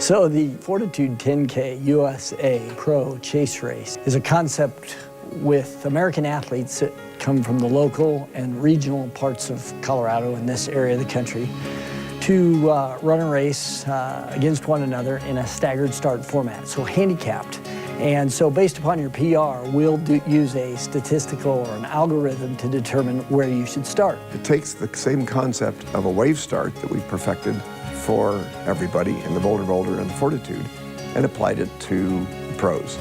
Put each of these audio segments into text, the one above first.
So the FORTitude 10K USA Pro Chase Race is a concept with American athletes that come from the local and regional parts of Colorado in this area of the country to run a race against one another in a staggered start format, so handicapped. And so based upon your PR, we'll use a statistical or an algorithm to determine where you should start. It takes the same concept of a wave start that we've perfected for everybody in the Boulder Boulder and the FORTitude and applied it to the pros.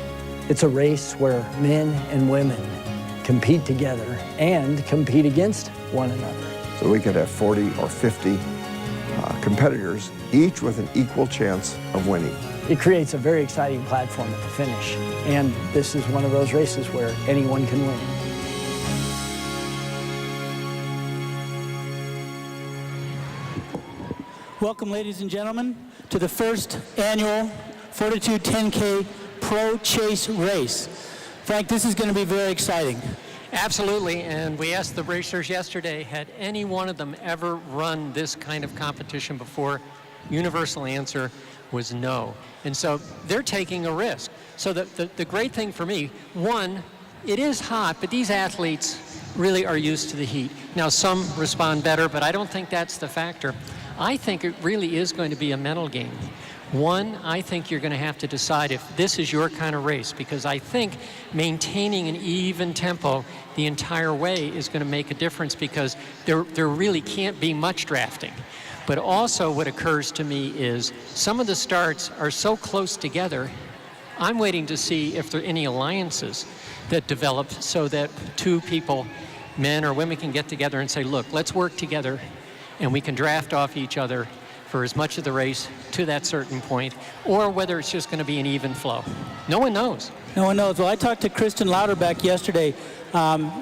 It's a race where men and women compete together and compete against one another. So we could have 40 or 50 competitors, each with an equal chance of winning. It creates a very exciting platform at the finish, and this is one of those races where anyone can win. Welcome, ladies and gentlemen, to the first annual FORTitude 10K Pro Chase Race. Frank, this is going to be very exciting. Absolutely, and we asked the racers yesterday, had any one of them ever run this kind of competition before? Universal answer was no. And so they're taking a risk. So the great thing for me, one, it is hot, but these athletes really are used to the heat. Now, some respond better, but I don't think that's the factor. I think it really is going to be a mental game. One, I think you're going to have to decide if this is your kind of race, because I think maintaining an even tempo the entire way is going to make a difference, because there really can't be much drafting. But also what occurs to me is some of the starts are so close together, I'm waiting to see if there are any alliances that develop so that two people, men or women, can get together and say, look, let's work together and we can draft off each other for as much of the race to that certain point, or whether it's just going to be an even flow. No one knows. No one knows. Well, I talked to Kristen Lauterbach yesterday.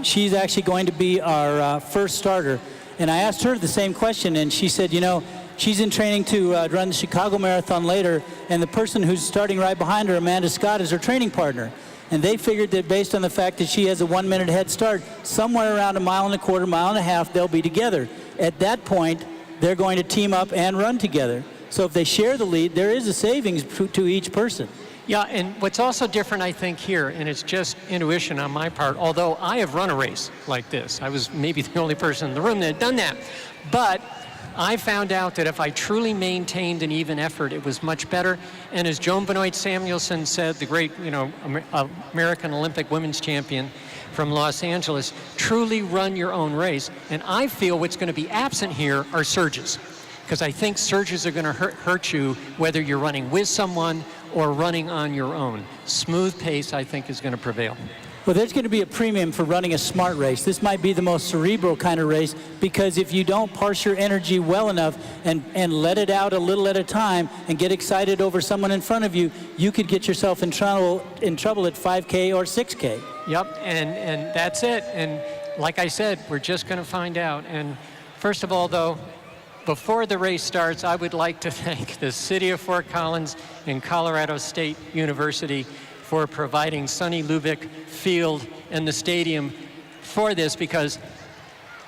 She's actually going to be our first starter. And I asked her the same question, and she said, you know, she's in training to run the Chicago Marathon later, and the person who's starting right behind her, Amanda Scott, is her training partner. And they figured that based on the fact that she has a 1 minute head start, somewhere around 1.25 miles, 1.5 miles, they'll be together. At that point, they're going to team up and run together. So if they share the lead, there is a savings to each person. Yeah, and what's also different, I think, here, and it's just intuition on my part, although I have run a race like this. I was maybe the only person in the room that had done that. But I found out that if I truly maintained an even effort, it was much better. And as Joan Benoit Samuelson said, the great, American Olympic women's champion from Los Angeles, truly run your own race. And I feel what's going to be absent here are surges, because I think surges are going to hurt you whether you're running with someone or running on your own. Smooth pace, I think, is going to prevail. Well, there's going to be a premium for running a smart race. This might be the most cerebral kind of race, because if you don't parse your energy well enough and let it out a little at a time and get excited over someone in front of you, you could get yourself in trouble at 5K or 6K. Yep, and that's it. And like I said, we're just going to find out. And first of all, though, before the race starts, I would like to thank the City of Fort Collins and Colorado State University for providing Sonny Lubick Field and the stadium for this, because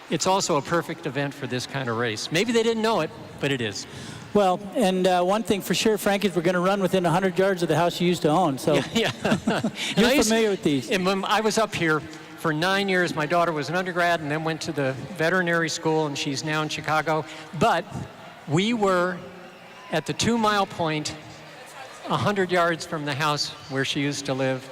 it's also a perfect event for this kind of race. Maybe they didn't know it, but it is. Well, and one thing for sure, Frank, is we're going to run within 100 yards of the house you used to own. So yeah. You're familiar with these. And when I was up here for 9 years, my daughter was an undergrad and then went to the veterinary school, and she's now in Chicago. But we were at the 2 mile point, 100 yards from the house where she used to live.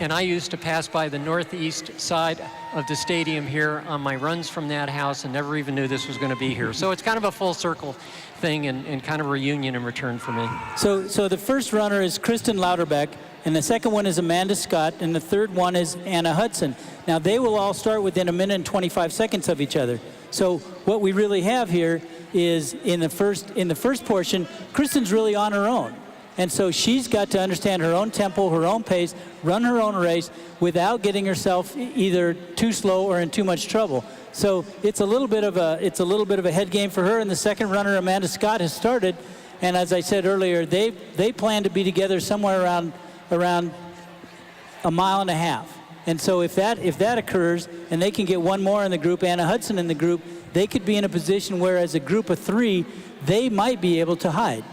And I used to pass by the northeast side of the stadium here on my runs from that house and never even knew this was going to be here. So it's kind of a full circle thing and kind of a reunion in return for me. So the first runner is Kristen Lauterbach, and the second one is Amanda Scott, and the third one is Anna Hudson. Now, they will all start within 1 minute and 25 seconds of each other. So what we really have here is in the first portion, Kristen's really on her own. And so she's got to understand her own tempo, her own pace, run her own race without getting herself either too slow or in too much trouble. So it's a little bit of a head game for her. And the second runner, Amanda Scott, has started. And as I said earlier, they plan to be together somewhere around 1.5 miles. And so if that occurs and they can get one more in the group, Anna Hudson in the group, they could be in a position where as a group of 3, they might be able to hide.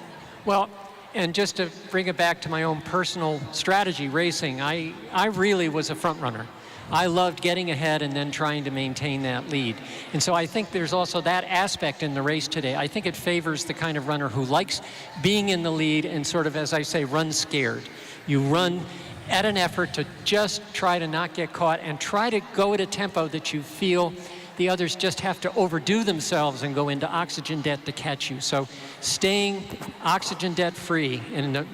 Well, And just to bring it back to my own personal strategy racing, I really was a front runner. I loved getting ahead and then trying to maintain that lead. And so I think there's also that aspect in the race today. I think it favors the kind of runner who likes being in the lead and sort of, as I say, run scared. You run at an effort to just try to not get caught and try to go at a tempo that you feel the others just have to overdo themselves and go into oxygen debt to catch you. So staying oxygen debt free, and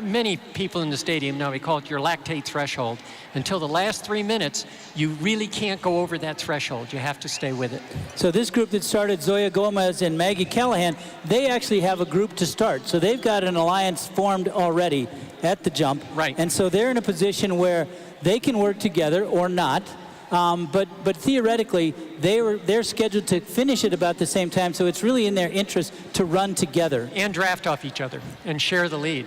many people in the stadium know we call it your lactate threshold. Until the last 3 minutes, you really can't go over that threshold. You have to stay with it. So this group that started, Zoya Gomez and Maggie Callahan, they actually have a group to start. So they've got an alliance formed already at the jump. Right. And so they're in a position where they can work together or not. But theoretically, they're scheduled to finish at about the same time, so it's really in their interest to run together. And draft off each other and share the lead.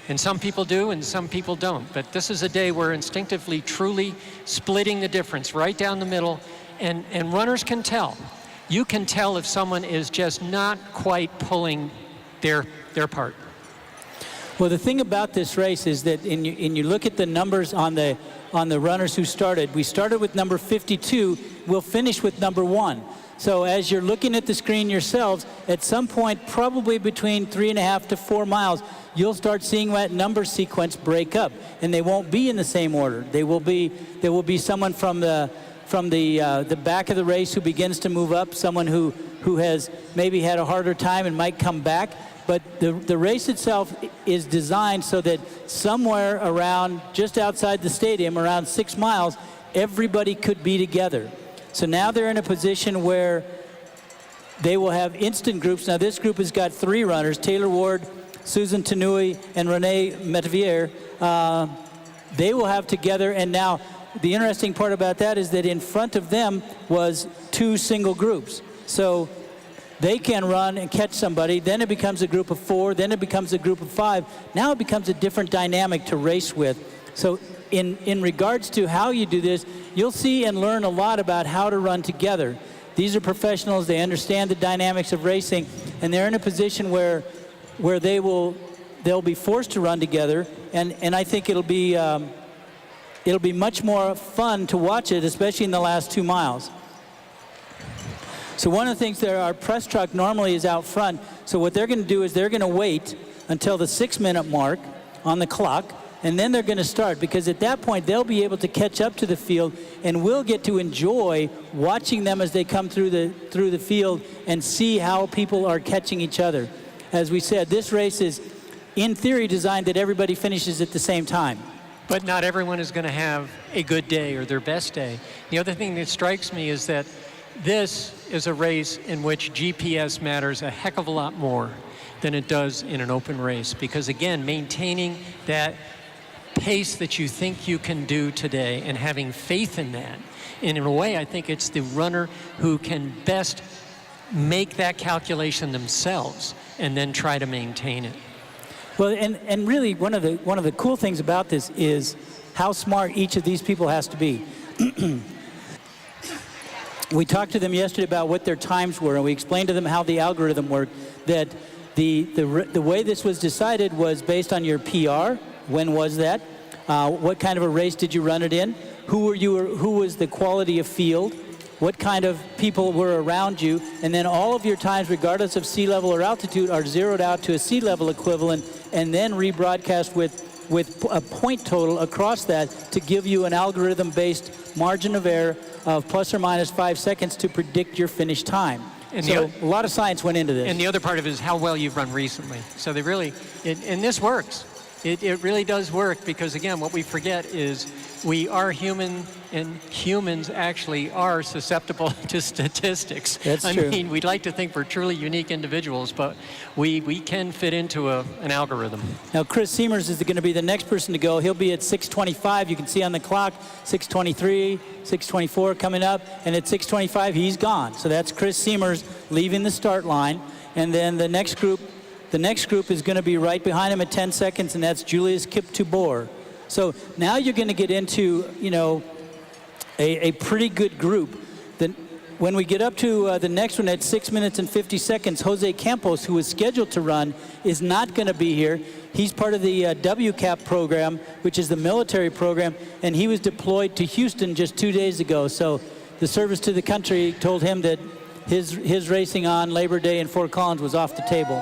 And some people do and some people don't. But this is a day where instinctively, truly splitting the difference right down the middle. And runners can tell. You can tell if someone is just not quite pulling their part. Well, the thing about this race is that, and you look at the numbers on the runners who started. We started with number 52. We'll finish with number 1. So as you're looking at the screen yourselves, at some point, probably between 3.5 to 4 miles, you'll start seeing that number sequence break up, and they won't be in the same order. There will be someone from the back of the race who begins to move up, someone who has maybe had a harder time and might come back. But the race itself is designed so that somewhere around, just outside the stadium, around 6 miles, everybody could be together. So now they're in a position where they will have instant groups. Now this group has got 3 runners, Taylor Ward, Susan Tanui, and Renee Metivier. They will have together, and now the interesting part about that is that in front of them was 2 single groups. So they can run and catch somebody, then it becomes a group of 4, then it becomes a group of 5. Now it becomes a different dynamic to race with. So in regards to how you do this, you'll see and learn a lot about how to run together. These are professionals, they understand the dynamics of racing, and they're in a position where they'll be forced to run together, and I think it'll be much more fun to watch it, especially in the last 2 miles. So one of the things there, our press truck normally is out front. So what they're going to do is they're going to wait until the 6-minute mark on the clock, and then they're going to start, because at that point they'll be able to catch up to the field, and we'll get to enjoy watching them as they come through the field and see how people are catching each other. As we said, this race is in theory designed that everybody finishes at the same time. But not everyone is going to have a good day or their best day. The other thing that strikes me is that this is a race in which GPS matters a heck of a lot more than it does in an open race, because again, maintaining that pace that you think you can do today and having faith in that. And in a way, I think it's the runner who can best make that calculation themselves and then try to maintain it. Well, and really one of the cool things about this is how smart each of these people has to be. We talked to them yesterday about what their times were, and we explained to them how the algorithm worked, that the way this was decided was based on your PR. When was that? What kind of a race did you run it in? Who was the quality of field? What kind of people were around you? And then all of your times, regardless of sea level or altitude, are zeroed out to a sea level equivalent and then rebroadcast with a point total across that to give you an algorithm-based margin of error of plus or minus 5 seconds to predict your finish time. And so a lot of science went into this. And the other part of it is how well you've run recently. So they really, and this works. It really does work, because again, what we forget is we are human, and humans actually are susceptible to statistics. That's true. I mean, we'd like to think we're truly unique individuals, but we can fit into an algorithm. Now, Chris Seamers is going to be the next person to go. He'll be at 6:25. You can see on the clock, 6:23, 6:24 coming up, and at 6:25 he's gone. So that's Chris Seamers leaving the start line, and then the next group is going to be right behind him at 10 seconds, and that's Julius Kiptubor. So now you're going to get into, a pretty good group. when we get up to the next one at 6 minutes and 50 seconds, Jose Campos, who was scheduled to run, is not going to be here. He's part of the WCAP program, which is the military program, and he was deployed to Houston just 2 days ago. So the service to the country told him that his racing on Labor Day in Fort Collins was off the table.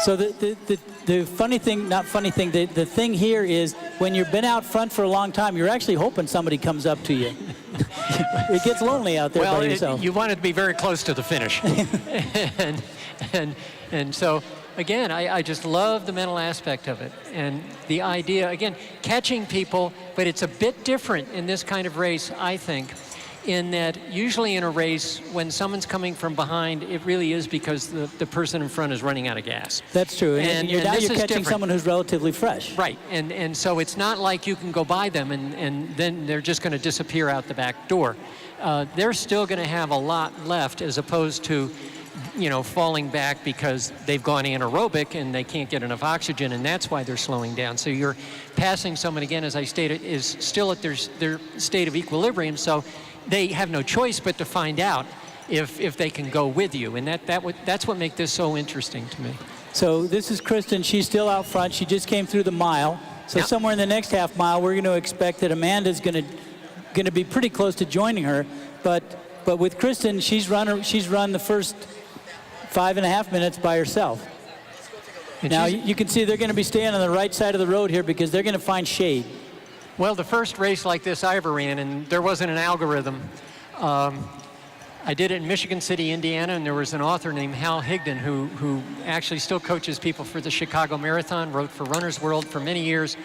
So the funny thing, not funny thing, the thing here is when you've been out front for a long time, you're actually hoping somebody comes up to you. It gets lonely out there by yourself. You want it to be very close to the finish. and so, again, I just love the mental aspect of it. And the idea, again, catching people, but it's a bit different in this kind of race, I think, in that usually in a race, when someone's coming from behind, it really is because the person in front is running out of gas. That's true. And you're catching different. Someone who's relatively fresh. Right. And so it's not like you can go by them and then they're just going to disappear out the back door. They're still going to have a lot left as opposed to, you know, falling back because they've gone anaerobic and they can't get enough oxygen, and that's why they're slowing down. So you're passing someone, again, as I stated, is still at their state of equilibrium. So they have no choice but to find out if they can go with you. And that's what makes this so interesting to me. So this is Kristen. She's still out front. She just came through the mile. So yep. Somewhere in the next half mile, we're going to expect that Amanda's going to be pretty close to joining her. But with Kristen, she's run the first 5.5 minutes by herself. And now you can see they're going to be staying on the right side of the road here because they're going to find shade. Well, the first race like this I ever ran, and there wasn't an algorithm. I did it in Michigan City, Indiana, and there was an author named Hal Higdon who actually still coaches people for the Chicago Marathon, wrote for Runner's World for many years.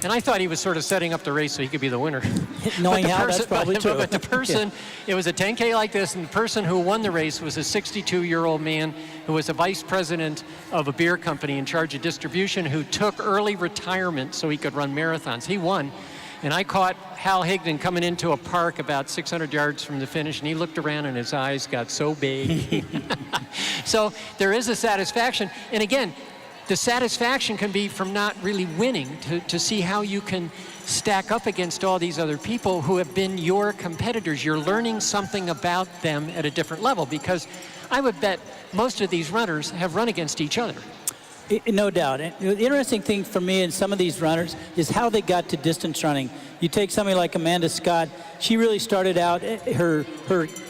And I thought he was sort of setting up the race so he could be the winner. Knowing how, that's probably true. But the person, it was a 10K like this, and the person who won the race was a 62-year-old man who was a vice president of a beer company in charge of distribution who took early retirement so he could run marathons. He won. And I caught Hal Higdon coming into a park about 600 yards from the finish, and he looked around and his eyes got so big. So there is a satisfaction. And again, the satisfaction can be from not really winning, to see how you can stack up against all these other people who have been your competitors. You're learning something about them at a different level, because I would bet most of these runners have run against each other. No doubt. And the interesting thing for me in some of these runners is how they got to distance running. You take somebody like Amanda Scott. She really started out her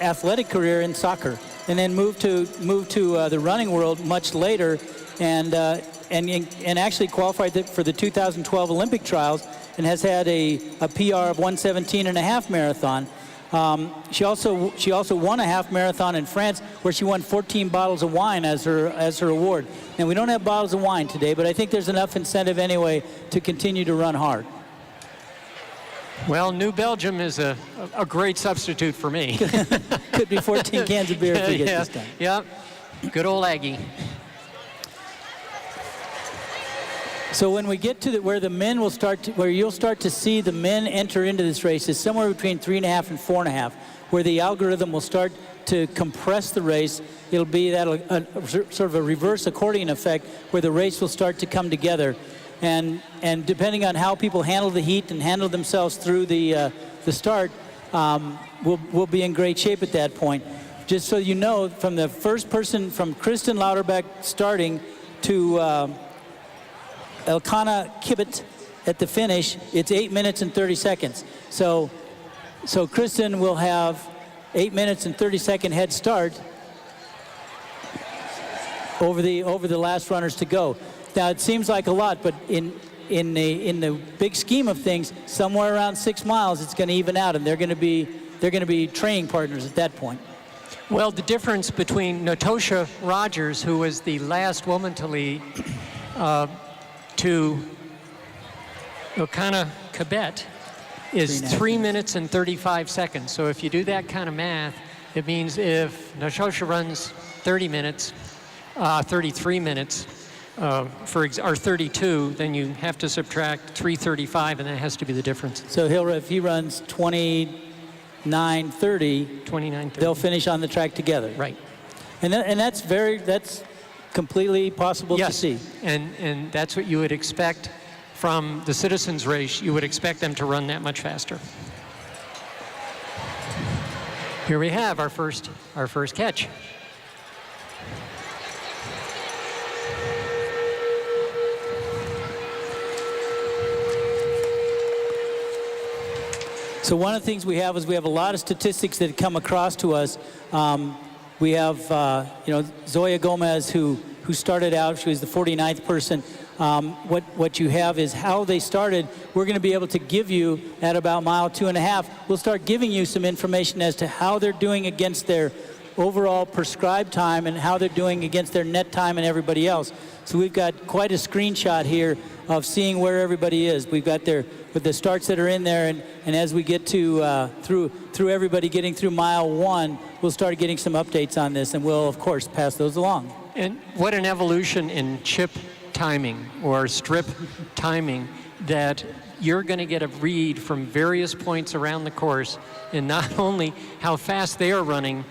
athletic career in soccer, and then moved to the running world much later, and actually qualified for the 2012 Olympic trials, and has had a PR of 1:17.5 marathon. She also won a half marathon in France, where she won 14 bottles of wine as her award. Now, we don't have bottles of wine today, but I think there's enough incentive anyway to continue to run hard. Well, New Belgium is a great substitute for me. Could be 14 cans of beer if we get this done. Yeah, good old Aggie. So when we get to where the men will where you'll start to see the men enter into this race is somewhere between 3.5 and 4.5, where the algorithm will start to compress the race. It'll be sort of a reverse accordion effect, where the race will start to come together, and depending on how people handle the heat and handle themselves through the start, we'll be in great shape at that point. Just so you know, from the first person, from Kristen Lauterbach starting to Elkanah Kibbet at the finish, it's 8 minutes and 30 seconds. So Kristen will have 8 minutes and 30-second head start over the last runners to go. Now, it seems like a lot, but in the big scheme of things, somewhere around 6 miles, it's going to even out, and they're going to be training partners at that point. Well, the difference between Natosha Rogers, who was the last woman to lead, to Elkanah Kibbet is 3 minutes and 35 seconds. So if you do that kind of math, it means if Natosha runs 30 minutes, 33 minutes, or 32, then you have to subtract 3:35, and that has to be the difference. So if he runs 29:30, they'll finish on the track together. Right. And that's completely possible to see. And that's what you would expect from the citizens race, you would expect them to run that much faster. Here we have our first catch. So one of the things we have is we have a lot of statistics that come across to us. We have, Zoya Gomez, who started out. She was the 49th person. What you have is how they started. We're going to be able to give you at about mile 2.5. We'll start giving you some information as to how they're doing against their overall prescribed time and how they're doing against their net time and everybody else. So we've got quite a screenshot here of seeing where everybody is. We've got their with the starts that are in there, and as we get to through everybody getting through mile 1, we'll start getting some updates on this, and we'll of course pass those along. And what an evolution in chip timing or strip timing, that you're going to get a read from various points around the course, and not only how fast they are running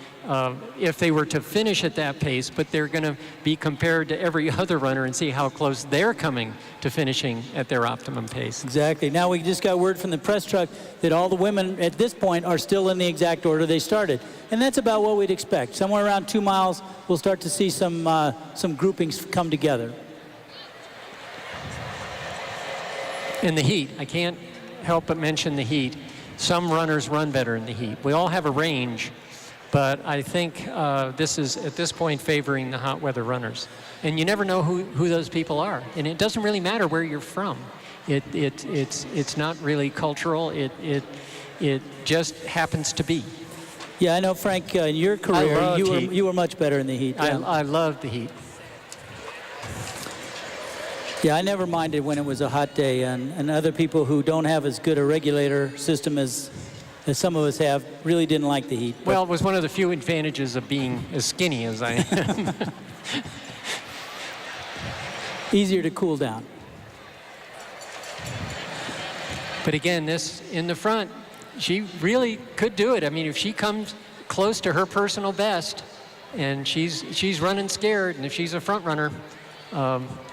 if they were to finish at that pace, but they're going to be compared to every other runner and see how close they're coming to finishing at their optimum pace. Exactly. Now we just got word from the press truck that all the women at this point are still in the exact order they started. And that's about what we'd expect. Somewhere around 2 miles, we'll start to see some groupings come together. In the heat, I can't help but mention the heat. Some runners run better in the heat. We all have a range, but I think this is, at this point, favoring the hot weather runners. And you never know who those people are. And it doesn't really matter where you're from. It's not really cultural. It just happens to be. Yeah, I know, Frank, in your career, you were much better in the heat. Yeah. I loved the heat. Yeah, I never minded when it was a hot day, and other people who don't have as good a regulator system as some of us have really didn't like the heat. Well, it was one of the few advantages of being as skinny as I am. Easier to cool down. But again, this in the front, she really could do it. I mean, if she comes close to her personal best, and she's running scared, and if she's a front runner,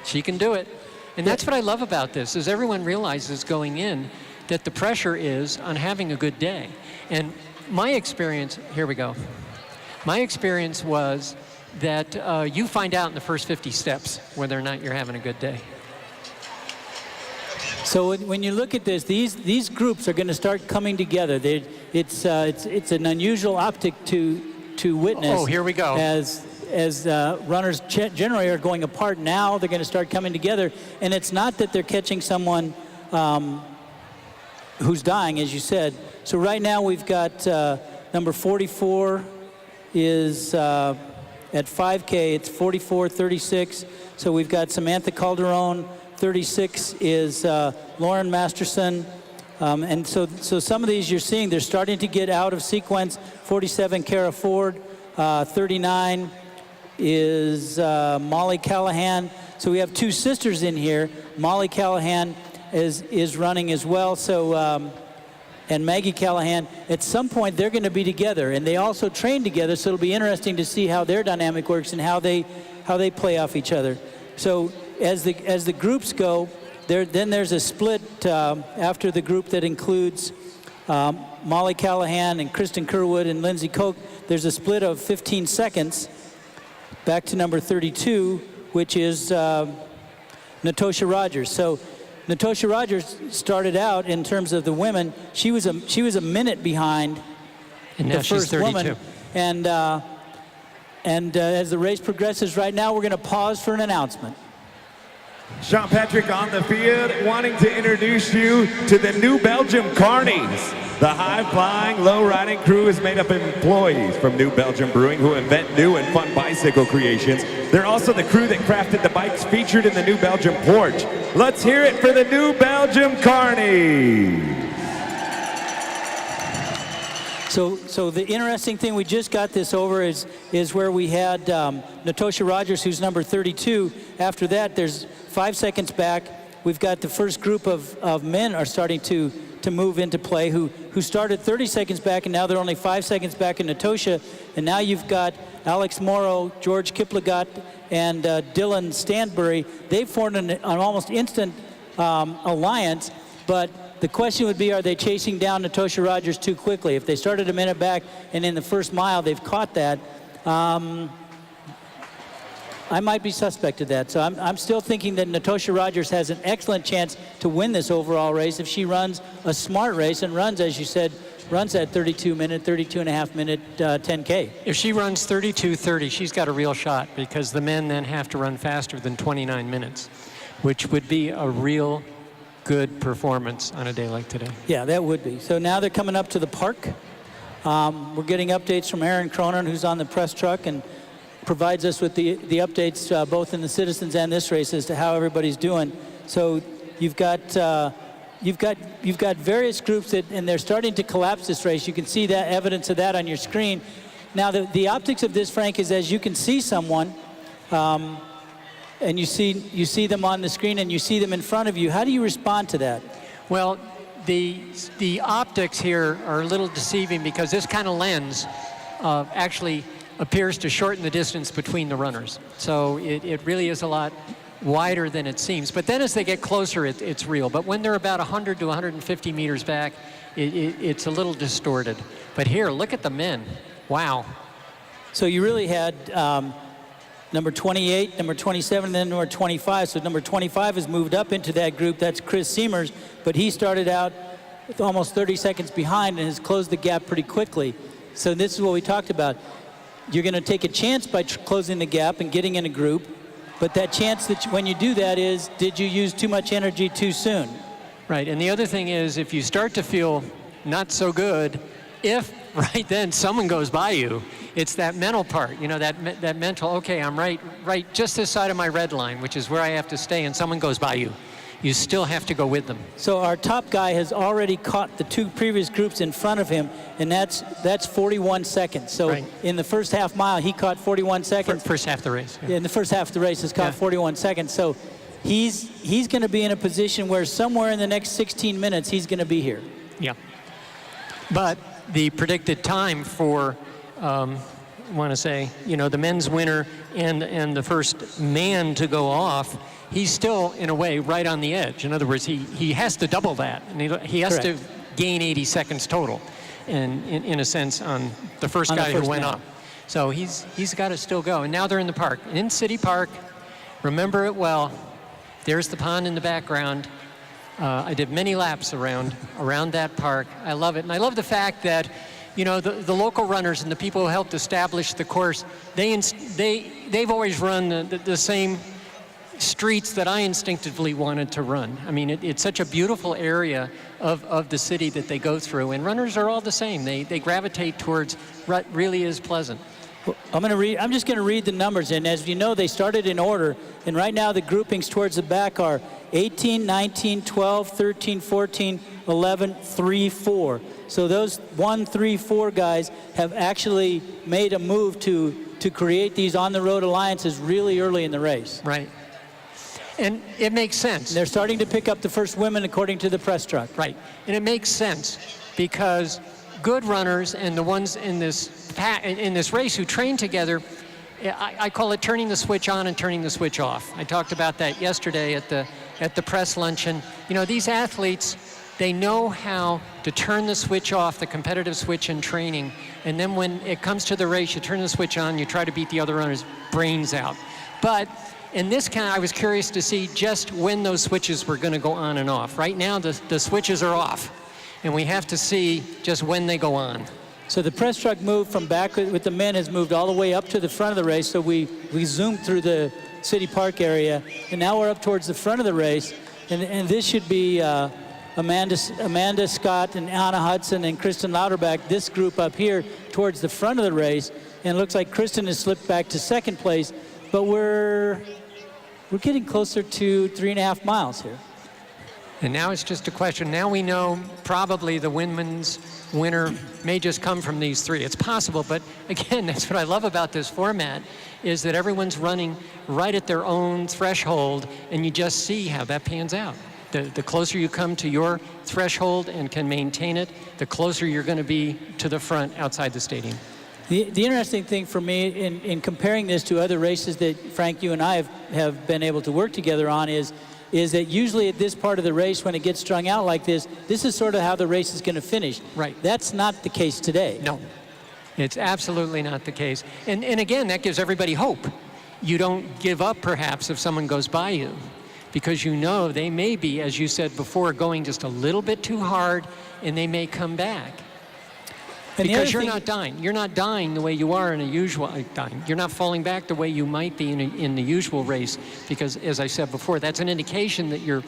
she can do it. And that's what I love about this, is everyone realizes going in that the pressure is on having a good day. And my experience, here we go. My experience was that you find out in the first 50 steps whether or not you're having a good day. So when you look at this, these groups are going to start coming together. It's an unusual optic to witness. Oh, here we go. As runners generally are going apart now, they're going to start coming together. And it's not that they're catching someone who's dying, as you said. So right now we've got number 44 is at 5K, it's 44:36. So we've got Samantha Calderon. 36 is Lauren Masterson. And so some of these you're seeing, they're starting to get out of sequence. 47, Kara Ford. 39 is Molly Callahan. So we have two sisters in here. Molly Callahan is running as well. So and Maggie Callahan, at some point they're going to be together, and they also train together. So it'll be interesting to see how their dynamic works and how they play off each other. So as the groups go, then there's a split after the group that includes Molly Callahan and Kristen Kerwood and Lindsay Koch. There's a split of 15 seconds back to number 32, which is Natosha Rogers. So Natosha Rogers started out in terms of the women. She was a minute behind and now the first she's 32. woman. And as the race progresses right now, we're going to pause for an announcement. Sean Patrick on the field, wanting to introduce you to the New Belgium Carnies. The high-flying, low-riding crew is made up of employees from New Belgium Brewing who invent new and fun bicycle creations. They're also the crew that crafted the bikes featured in the New Belgium Porch. Let's hear it for the New Belgium Carnies. So the interesting thing, we just got this over, is where we had Natosha Rogers, who's number 32. After that, there's 5 seconds back. We've got the first group of men are starting to move into play, who started 30 seconds back, and now they're only 5 seconds back in Natosha. And now you've got Alex Morrow, George Kiplagat, and Dylan Stanbury. They've formed an almost instant alliance, but the question would be, are they chasing down Natosha Rogers too quickly? If they started a minute back and in the first mile they've caught that, I might be suspect of that. So I'm still thinking that Natosha Rogers has an excellent chance to win this overall race if she runs a smart race and runs, as you said, runs that 32 and a half minute 10K. If she runs 32:30, she's got a real shot, because the men then have to run faster than 29 minutes, which would be a real good performance on a day like today. Yeah, that would be. So now they're coming up to the park. We're getting updates from Aaron Cronin, who's on the press truck and provides us with the updates both in the Citizens and this race as to how everybody's doing. So you've got various groups and they're starting to collapse this race. You can see that evidence of that on your screen. Now the optics of this, Frank, is as you can see someone, and you see them on the screen and you see them in front of you. How do you respond to that? Well, the optics here are a little deceiving, because this kind of lens actually appears to shorten the distance between the runners. So it really is a lot wider than it seems. But then as they get closer, it's real. But when they're about 100 to 150 meters back, it's a little distorted. But here, look at the men. Wow. So you really had number 28, number 27, and then number 25. So number 25 has moved up into that group. That's Chris Seamers, but he started out with almost 30 seconds behind and has closed the gap pretty quickly. So this is what we talked about. You're going to take a chance by closing the gap and getting in a group, but that chance that when you do that is, did you use too much energy too soon? Right, and the other thing is, if you start to feel not so good, if right then someone goes by you, it's that mental part, you know, that mental, okay, I'm right just this side of my red line, which is where I have to stay, and someone goes by you. You still have to go with them. So our top guy has already caught the two previous groups in front of him, and that's 41 seconds. So right. In the first half mile, he caught 41 seconds. First half of the race. Yeah, in the first half of the race, has caught 41 seconds. So he's going to be in a position where somewhere in the next 16 minutes, he's going to be here. Yeah. But the predicted time for, I want to say, you know, the men's winner and the first man to go off, he's still, in a way, right on the edge. In other words, he has to double that, and he has Correct. to gain 80 seconds total, and in a sense, on the first guy who went up. So he's got to still go. And now they're in the park, in City Park. Remember it well. There's the pond in the background. I did many laps around that park. I love it, and I love the fact that, you know, the local runners and the people who helped establish the course, they've always run the same streets that I instinctively wanted to run. I mean, it's such a beautiful area of the city that they go through, and runners are all the same. They gravitate towards what really is pleasant. Well, I'm just going to read the numbers, and as you know, they started in order, and right now the groupings towards the back are 18, 19, 12, 13, 14, 11, 3, 4. So those 1, 3, 4 guys have actually made a move to create these on-the-road alliances really early in the race. Right. And it makes sense. They're starting to pick up the first women, according to the press truck. Right. And it makes sense, because good runners and the ones in this race who train together, I call it turning the switch on and turning the switch off. I talked about that yesterday at the press luncheon. You know, these athletes, they know how to turn the switch off, the competitive switch in training, and then when it comes to the race, you turn the switch on, you try to beat the other runner's brains out. But in this kind, I was curious to see just when those switches were going to go on and off. Right now, the switches are off, and we have to see just when they go on. So the press truck move from back with the men has moved all the way up to the front of the race. So we zoomed through the City Park area, and now we're up towards the front of the race. And this should be Amanda Scott and Anna Hudson and Kristen Lauterbach, this group up here towards the front of the race. And it looks like Kristen has slipped back to second place, but we're getting closer to 3.5 miles here. And now it's just a question. Now we know probably the women's winner may just come from these three. It's possible, but again, that's what I love about this format, is that everyone's running right at their own threshold, and you just see how that pans out. The closer you come to your threshold and can maintain it, the closer you're going to be to the front outside the stadium. The interesting thing for me in comparing this to other races that, Frank, you and I have been able to work together on is is that usually at this part of the race, when it gets strung out like this is sort of how the race is going to finish. Right. That's not the case today. No, it's absolutely not the case. And again, that gives everybody hope. You don't give up, perhaps, if someone goes by you, because you know they may be, as you said before, going just a little bit too hard, and they may come back. And because you're not dying. You're not dying the way you are in a usual dying. You're not falling back the way you might be in the usual race, because, as I said before, that's an indication that you're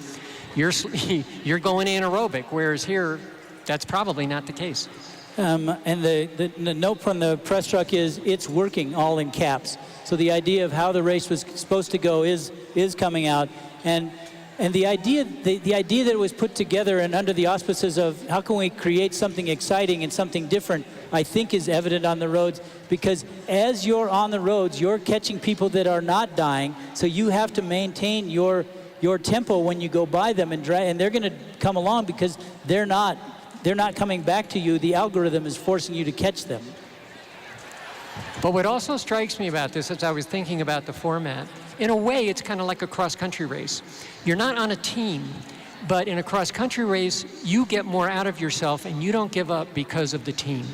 going anaerobic, whereas here, that's probably not the case. And the note from the press truck is it's working, all in caps. So the idea of how the race was supposed to go is coming out, and the idea that it was put together and under the auspices of how can we create something exciting and something different, I think is evident on the roads, because as you're on the roads, you're catching people that are not dying, so you have to maintain your tempo when you go by them, and they're going to come along because they're not coming back to you. The algorithm is forcing you to catch them. But what also strikes me about this, as I was thinking about the format, in a way, it's kind of like a cross-country race. You're not on a team, but in a cross-country race, you get more out of yourself and you don't give up because of the team.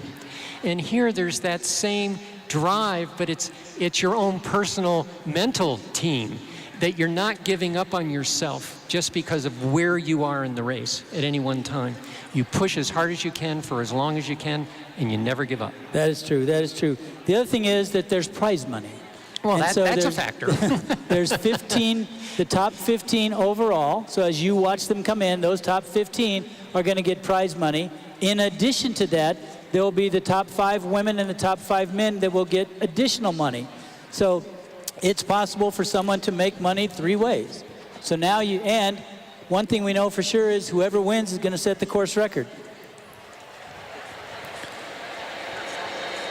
And here, there's that same drive, but it's your own personal mental team, that you're not giving up on yourself just because of where you are in the race at any one time. You push as hard as you can for as long as you can, and you never give up. That is true. That is true. The other thing is that there's prize money. Well, that's a factor. There's 15, the top 15 overall. So as you watch them come in, those top 15 are going to get prize money. In addition to that, there will be the top 5 women and the top 5 men that will get additional money. So it's possible for someone to make money 3 ways. So now and one thing we know for sure is whoever wins is going to set the course record.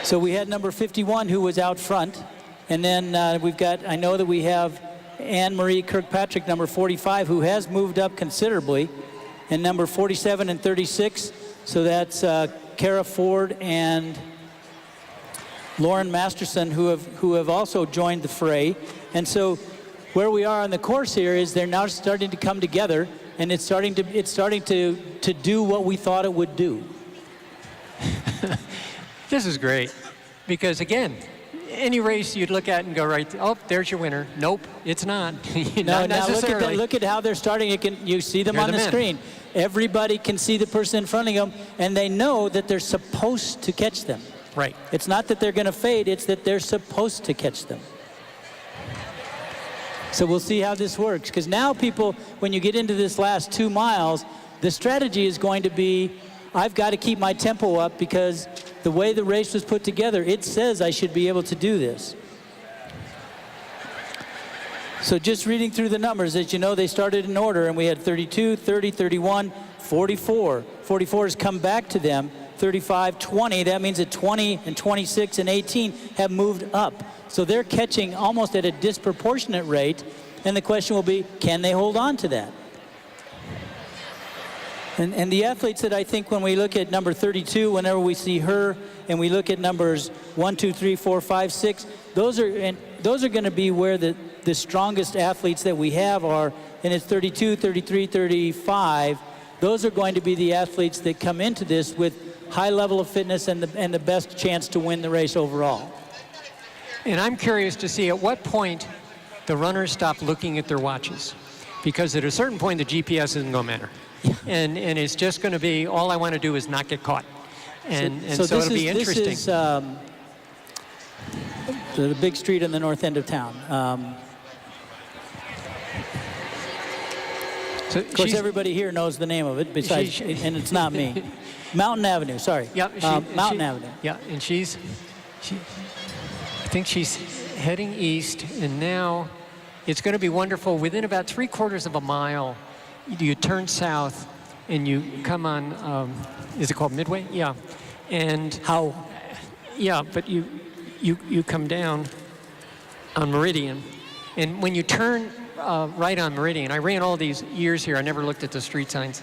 So we had number 51 who was out front. And then I know that we have Anne-Marie Kirkpatrick, number 45, who has moved up considerably, and number 47 and 36. So that's Kara Ford and Lauren Masterson, who have also joined the fray. And so where we are on the course here is they're now starting to come together, and it's starting to do what we thought it would do. This is great, because again, any race you'd look at and go, right, oh, there's your winner. Nope, it's not. Not necessarily. Look at how they're starting. You see them on the screen. Everybody can see the person in front of them, and they know that they're supposed to catch them. Right. It's not that they're going to fade, it's that they're supposed to catch them. So we'll see how this works, because now people, when you get into this last 2 miles, the strategy is going to be, I've got to keep my tempo up, because the way the race was put together, it says I should be able to do this. So just reading through the numbers, as you know, they started in order, and we had 32, 30, 31, 44. 44 has come back to them. 35, 20, that means that 20 and 26 and 18 have moved up. So they're catching almost at a disproportionate rate, and the question will be, can they hold on to that? And the athletes that I think when we look at number 32, whenever we see her, and we look at numbers 1, 2, 3, 4, 5, 6, those are going to be where the strongest athletes that we have are, and it's 32, 33, 35. Those are going to be the athletes that come into this with high level of fitness and the best chance to win the race overall. And I'm curious to see at what point the runners stop looking at their watches, because at a certain point the GPS isn't going to matter. And it's just going to be, all I want to do is not get caught. And so it'll be interesting. This is the big street in the north end of town. So of course, everybody here knows the name of it, besides, and it's not me. Mountain Avenue, sorry. Yeah, Mountain Avenue. Yeah, and I think she's heading east, and now it's going to be wonderful. Within about 3/4 of a mile, you turn south, and you come on, is it called Midway? Yeah. And how? Yeah, but you come down on Meridian, and when you turn right on Meridian, I ran all these years here, I never looked at the street signs,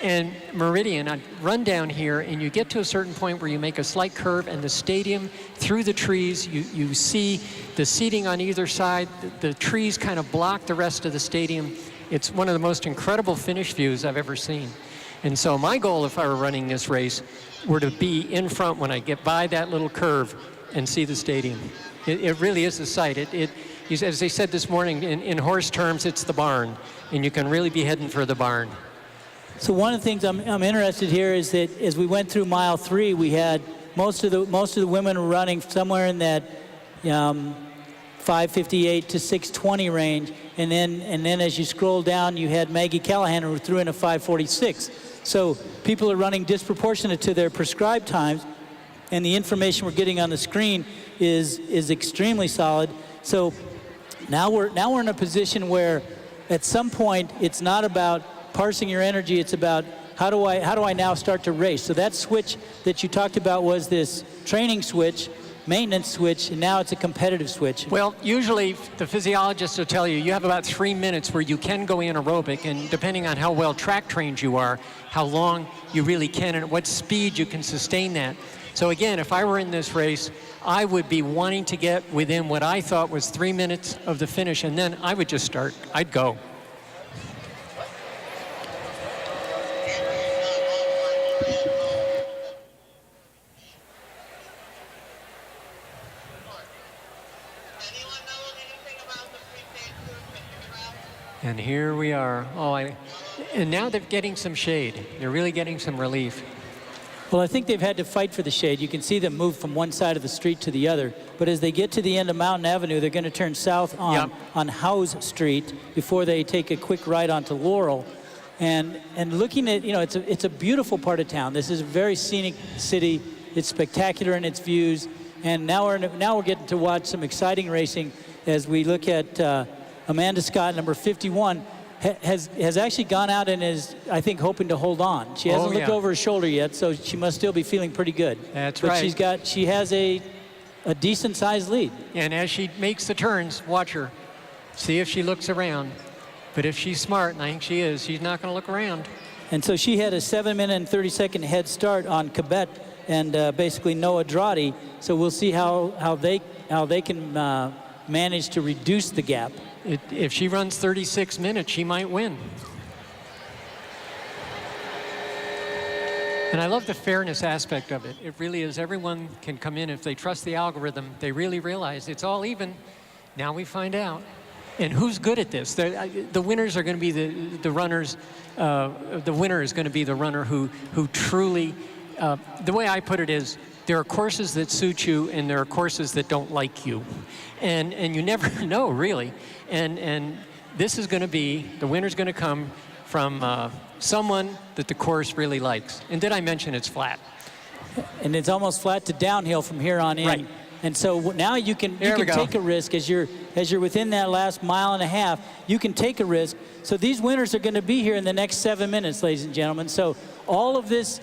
and Meridian, I run down here, and you get to a certain point where you make a slight curve, and the stadium, through the trees, you see the seating on either side, the trees kind of block the rest of the stadium, It's one of the most incredible finish views I've ever seen. And so my goal, if I were running this race, were to be in front when I get by that little curve and see the stadium. It really is a sight. As they said this morning, in horse terms, it's the barn, and you can really be heading for the barn. So one of the things I'm interested here is that as we went through mile 3, we had most of the women were running somewhere in that 5:58 to 6:20 range, and then as you scroll down, you had Maggie Callahan who threw in a 5:46. So people are running disproportionate to their prescribed times, and the information we're getting on the screen is extremely solid. So now we're in a position where at some point it's not about parsing your energy, it's about how do I now start to race. So that switch that you talked about was this training switch, maintenance switch, and now it's a competitive switch. Well, usually the physiologists will tell you you have about 3 minutes where you can go anaerobic, and depending on how well track trained you are, how long you really can and at what speed you can sustain that. So again, if I were in this race, I would be wanting to get within what I thought was 3 minutes of the finish, and then I would just start. I'd go. And here we are. And now they're getting some shade. They're really getting some relief. Well, I think they've had to fight for the shade. You can see them move from one side of the street to the other. But as they get to the end of Mountain Avenue, they're going to turn south on Howes Street before they take a quick ride onto Laurel. And looking at, it's a beautiful part of town. This is a very scenic city. It's spectacular in its views. And now we're getting to watch some exciting racing as we look at Amanda Scott, number 51, has actually gone out and is, I think, hoping to hold on. She hasn't looked over her shoulder yet, so she must still be feeling pretty good. That's right. But she has a decent-sized lead. And as she makes the turns, watch her. See if she looks around. But if she's smart, and I think she is, she's not going to look around. And so she had a 7-minute and 30-second head start on Cabet and basically Noah Droddy. So we'll see how they can manage to reduce the gap. If she runs 36 minutes, she might win. And I love the fairness aspect of it. It really is. Everyone can come in if they trust the algorithm. They really realize it's all even. Now we find out. And who's good at this? The winners are going to be the runners. The winner is going to be the runner who truly. The way I put it is, there are courses that suit you, and there are courses that don't like you, and you never know really. And this is going to be, the winner's going to come from someone that the course really likes. And did I mention it's flat? And it's almost flat to downhill from here on in. Right. And so now you can take a risk as you're within that last mile and a half. You can take a risk. So these winners are going to be here in the next 7 minutes, ladies and gentlemen. So all of this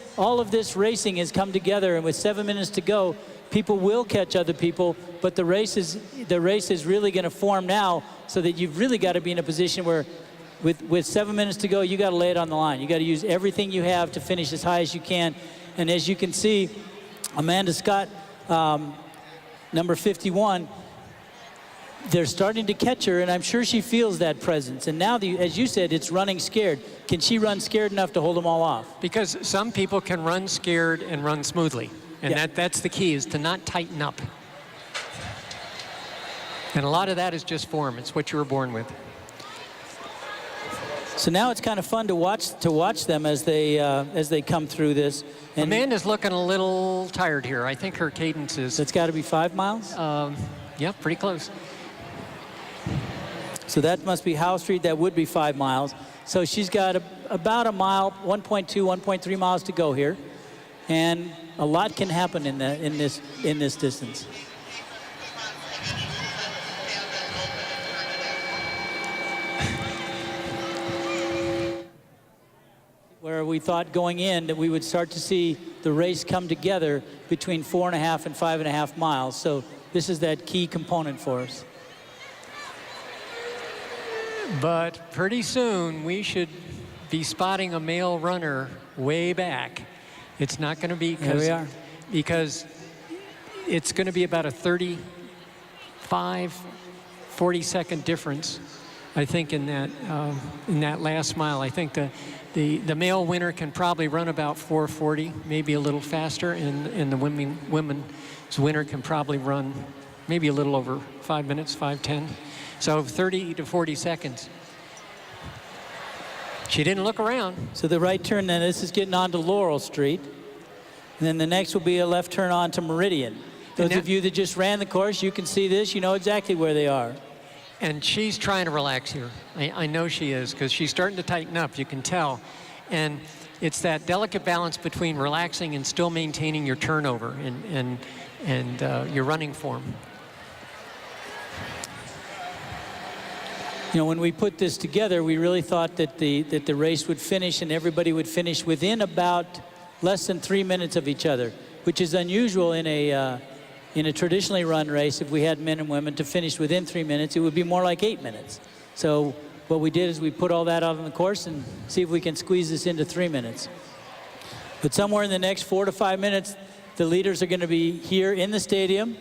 racing has come together, and with 7 minutes to go, people will catch other people. But the race is really going to form now, so that you've really got to be in a position where, with 7 minutes to go, you got to lay it on the line. You got to use everything you have to finish as high as you can. And as you can see, Amanda Scott, number 51, they're starting to catch her, and I'm sure she feels that presence. And now, as you said, it's running scared. Can she run scared enough to hold them all off? Because some people can run scared and run smoothly. And that's the key, is to not tighten up. And a lot of that is just form. It's what you were born with. So now it's kind of fun to watch them as they come through this. And Amanda's looking a little tired here. I think her cadence is... It's got to be 5 miles? Yeah, pretty close. So that must be Howe Street. That would be 5 miles. So she's got about a mile, 1.2, 1.3 miles to go here. And a lot can happen in this distance. Where we thought going in that we would start to see the race come together between 4.5 and 5.5 miles. So this is that key component for us. But pretty soon we should be spotting a male runner way back. It's not going to be because it's going to be about a 35, 40-second difference I think in that last mile, I think the male winner can probably run about 4:40, maybe a little faster, and the women's winner can probably run maybe a little over 5 minutes, 5:10. So 30 to 40 seconds. She didn't look around. So the right turn then, this is getting onto Laurel Street. And then the next will be a left turn onto Meridian. Those of you that just ran the course, you can see this, you know exactly where they are. And she's trying to relax here. I know she is, because she's starting to tighten up, you can tell. And it's that delicate balance between relaxing and still maintaining your turnover and your running form. You know, when we put this together, we really thought that the race would finish and everybody would finish within about less than 3 minutes of each other, which is unusual in a traditionally run race. If we had men and women to finish within 3 minutes, it would be more like 8 minutes. So what we did is we put all that out on the course and see if we can squeeze this into 3 minutes. But somewhere in the next 4 to 5 minutes, the leaders are going to be here in the stadium,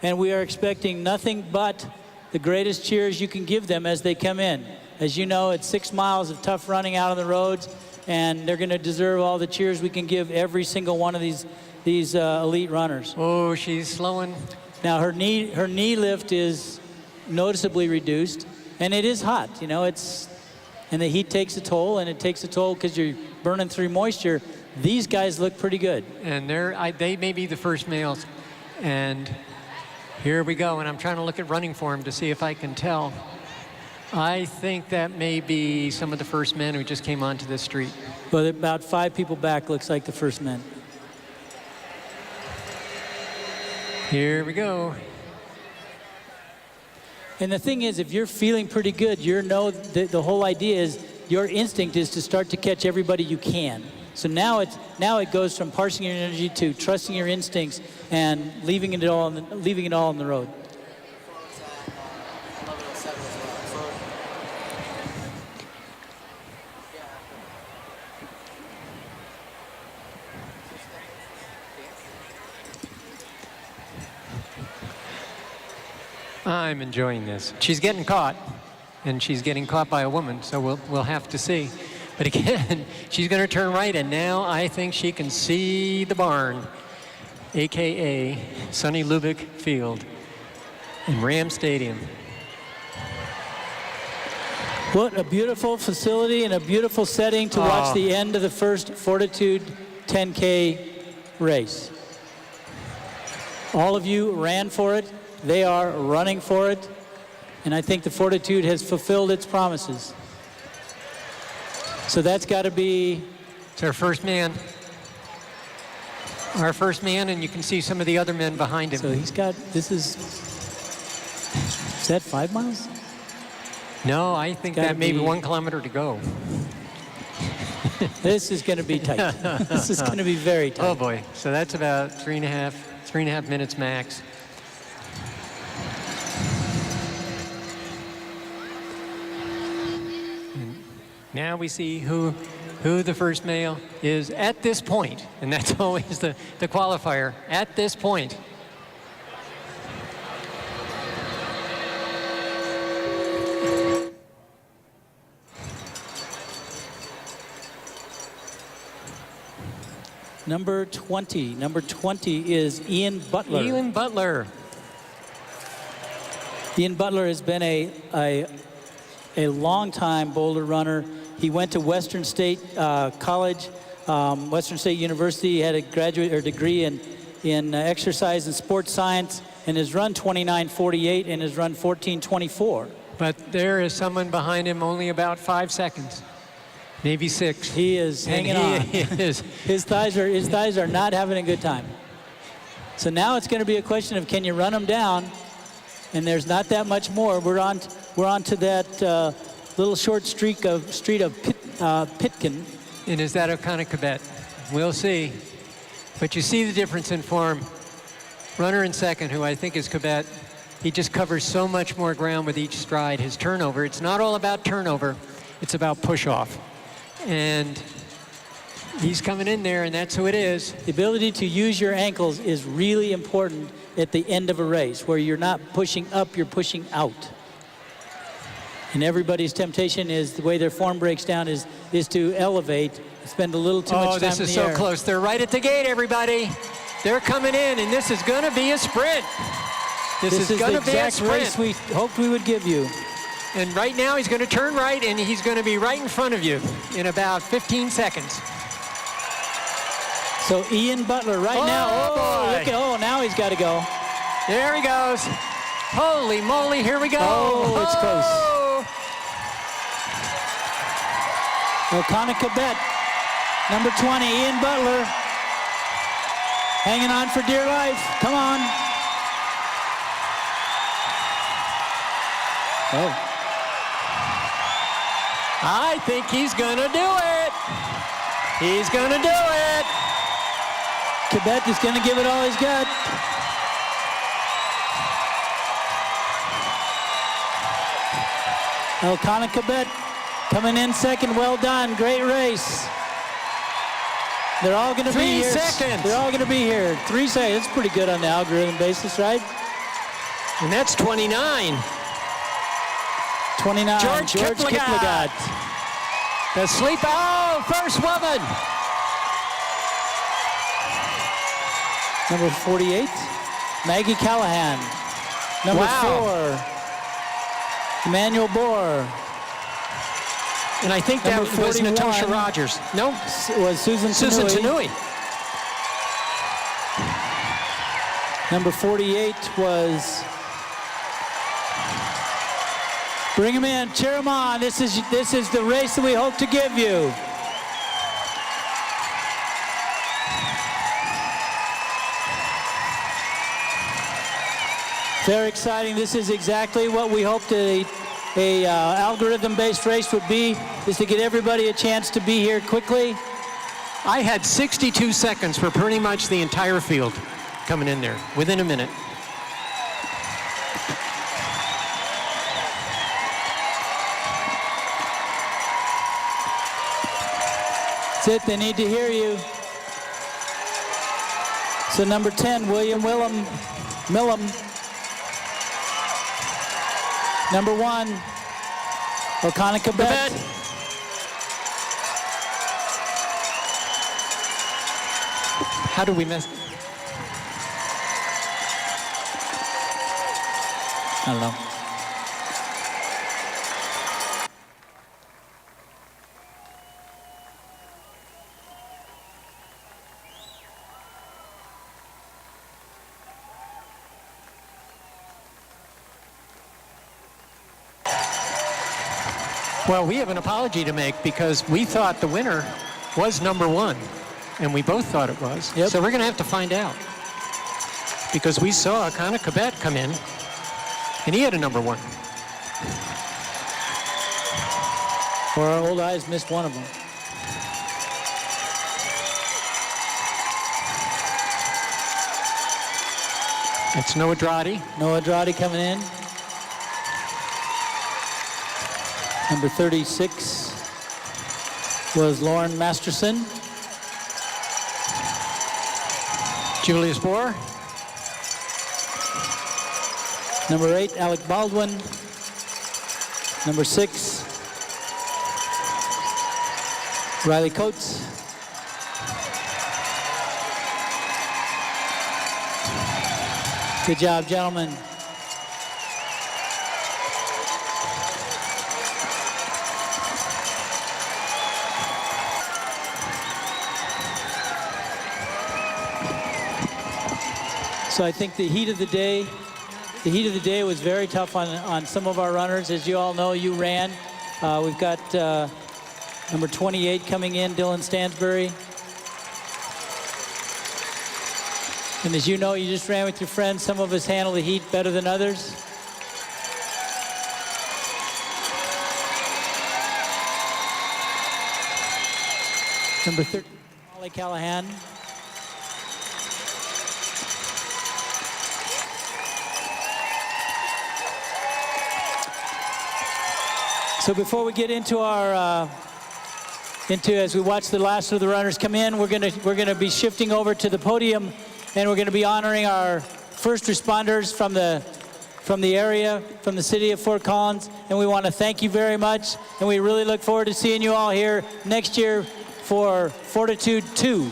and we are expecting nothing but the greatest cheers you can give them as they come in. As you know, it's 6 miles of tough running out on the roads, and they're going to deserve all the cheers we can give every single one of these elite runners. Oh, she's slowing. Now her knee lift is noticeably reduced, and it is hot. You know, and the heat takes a toll, and it takes a toll because you're burning through moisture. These guys look pretty good. And they may be the first males. And here we go, and I'm trying to look at running form to see if I can tell. I think that may be some of the first men who just came onto this street. Well, about 5 people back looks like the first men. Here we go. And the thing is, if you're feeling pretty good, the whole idea is your instinct is to start to catch everybody you can. So now it goes from parsing your energy to trusting your instincts and leaving it all on the road. I'm enjoying this. She's getting caught, and she's getting caught by a woman, so we'll have to see. But again, she's going to turn right, and now I think she can see the barn, a.k.a. Sonny Lubick Field in Ram Stadium. What a beautiful facility and a beautiful setting to watch the end of the first FORTitude 10K race. All of you ran for it. They are running for it. And I think the FORTitude has fulfilled its promises. So that's got to be... It's our first man. Our first man, and you can see some of the other men behind him. So he's got, is that 5 miles? No, I think that may be 1 kilometer to go. This is going to be tight. This is going to be very tight. Oh boy, so that's about 3.5 minutes max. And now we see who the first male is at this point, and that's always the qualifier, at this point. Number 20 is Ian Butler. Ian Butler. Ian Butler has been a long-time boulder runner. He went to Western State College, Western State University. He had a graduate or degree in exercise and sports science, and has run 29:48 and has run 14:24. But there is someone behind him only about 5 seconds. Maybe 6. He is hanging on. His thighs are not having a good time. So now it's going to be a question of, can you run them down? And there's not that much more. We're on to that little short street of Pitkin. And is that O'Connor Quebec? We'll see. But you see the difference in form. Runner in second, who I think is Quebec, he just covers so much more ground with each stride. His turnover, it's not all about turnover, it's about push-off. And he's coming in there, and that's who it is. The ability to use your ankles is really important at the end of a race, where you're not pushing up, you're pushing out. And everybody's temptation is, the way their form breaks down is to elevate, spend a little too much time in the air. Oh, this is so close. They're right at the gate, everybody. They're coming in, and this is going to be a sprint. This is going to be a sprint. Race we hoped we would give you. And right now he's going to turn right, and he's going to be right in front of you in about 15 seconds. So Ian Butler right now. Boy. Look at, now he's got to go. There he goes. Holy moly, here we go. Oh, it's close. O'Connor Cabet, number 20, Ian Butler, hanging on for dear life. Come on. Oh. I think he's going to do it. He's going to do it. Cabet is going to give it all he's got. Elkanah Cabet coming in second. Well done. Great race. They're all going to be here. 3 seconds. They're all going to be here. 3 seconds. That's pretty good on the algorithm basis, right? And that's 29. 29. George Kiplagat. The sleep. Oh, first woman. Number 48, Maggie Callahan. Number 4, Emmanuel Bohr. And I think that Number was 41. Natasha Rogers. No, It was Susan Tanui. Number 48 was, bring him in, cheer him on. This is the race that we hope to give you. Very exciting. This is exactly what we hoped a algorithm-based race would be, is to get everybody a chance to be here quickly. I had 62 seconds for pretty much the entire field coming in there within a minute. That's it. They need to hear you. So number 10, William Millam. Number 1, O'Connor Cabet. How do we miss? I don't know. Well, we have an apology to make because we thought the winner was number 1, and we both thought it was. Yep. So we're going to have to find out because we saw O'Connor Cabet come in, and he had a number 1. Or our old eyes missed one of them. It's Noah Droddy. Noah Droddy coming in. Number 36 was Lauren Masterson. Julius Bohr. Number 8, Alec Baldwin. Number 6, Riley Coates. Good job, gentlemen. So I think the heat of the day was very tough on some of our runners. As you all know, you ran. We've got number 28 coming in, Dylan Stansbury. And as you know, you just ran with your friends. Some of us handle the heat better than others. Number 13, Molly Callahan. So before we get into our as we watch the last of the runners come in, we're gonna be shifting over to the podium, and we're gonna be honoring our first responders from the from the area, from the city of Fort Collins, and we want to thank you very much, and we really look forward to seeing you all here next year for FORTitude 2.